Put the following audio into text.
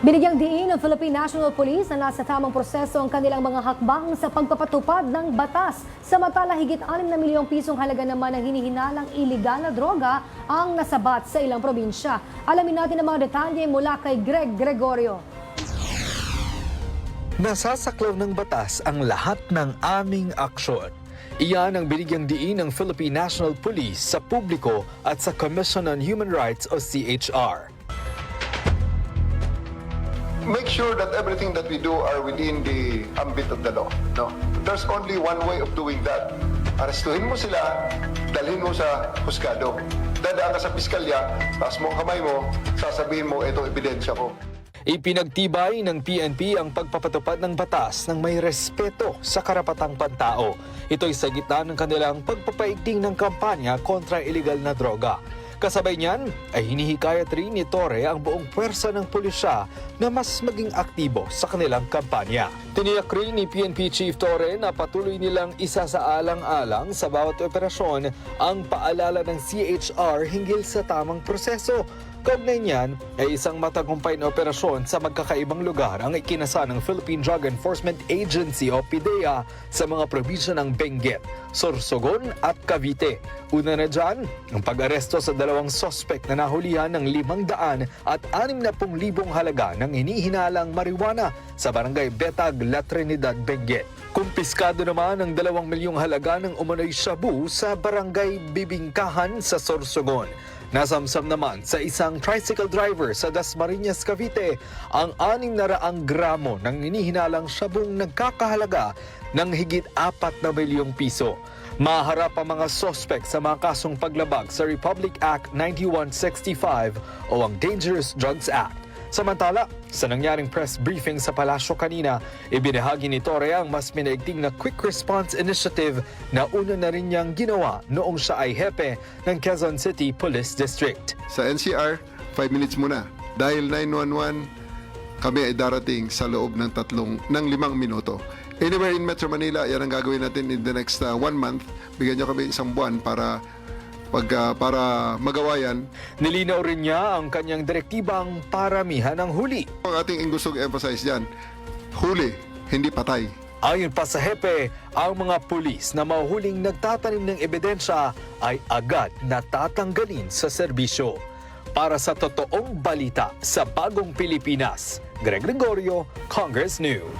Binigyang diin ng Philippine National Police na nasa tamang proseso ang kanilang mga hakbang sa pagpapatupad ng batas. Samantala, higit 6 na milyong pisong halaga naman ang hinihinalang iligal na droga ang nasabat sa ilang probinsya. Alamin natin ang mga detalye mula kay Greg Gregorio. Nasasaklaw ng batas ang lahat ng aming aksyon. Iyan ang binigyang diin ng Philippine National Police sa publiko at sa Commission on Human Rights o CHR. Make sure that everything that we do are within the ambit of the law. No? There's only one way of doing that. Arestuhin mo sila, dalhin mo sa husgado. Dadaan ka sa piskalya, taas mo ang kamay mo, sasabihin mo, ito ebidensya ko. Ipinagtibay ng PNP ang pagpapatupad ng batas ng may respeto sa karapatang pantao. Ito'y sa gitna ng kanilang pagpapaigting ng kampanya kontra iligal na droga. Kasabay niyan ay hinihikayat rin ni Torre ang buong puwersa ng pulisya na mas maging aktibo sa kanilang kampanya. Tiniyak rin ni PNP Chief Torre na patuloy nilang isasaalang-alang sa bawat operasyon ang paalala ng CHR hinggil sa tamang proseso. Kaugnay niyan ay isang matagumpay na operasyon sa magkakaibang lugar ang ikinasa ng Philippine Drug Enforcement Agency o PDEA sa mga probinsya ng Benguet, Sorsogon at Cavite. Una na dyan, ang pag-aresto sa 2 sospek na nahulihan ng 500 at 60,000 halaga ng hinihinalang marijuana sa barangay Betag, La Trinidad, Benguet. Kumpiskado naman ang 2 milyong halaga ng umano'y shabu sa barangay Bibingkahan sa Sorsogon. Nasamsam naman sa isang tricycle driver sa Dasmariñas, Cavite ang 600 gramo ng hinihinalang shabong nagkakahalaga ng higit 4 na milyong piso. Maharap ang mga sospek sa mga kasong paglabag sa Republic Act 9165 o ang Dangerous Drugs Act. Samantala, sa nangyaring press briefing sa palasyo kanina, ibinahagi ni Torre ang mas minaigting na Quick Response Initiative na una na rin niyang ginawa noong siya ay hepe ng Quezon City Police District. Sa NCR, 5 minutes muna. Dahil 911, kami ay darating sa loob ng 5 minuto. Anywhere in Metro Manila, yan ang gagawin natin in the next 1 month. Bigyan niyo kami 1 buwan para magawa yan. Nilinaw rin niya ang kanyang direktibang paramihan ng huli. Ang ating gustong emphasize dyan, huli, hindi patay. Ayon pa sa hepe, ang mga pulis na mahuhuling nagtatanim ng ebidensya ay agad natatanggalin sa serbisyo. Para sa totoong balita sa Bagong Pilipinas, Greg Gregorio, Congress News.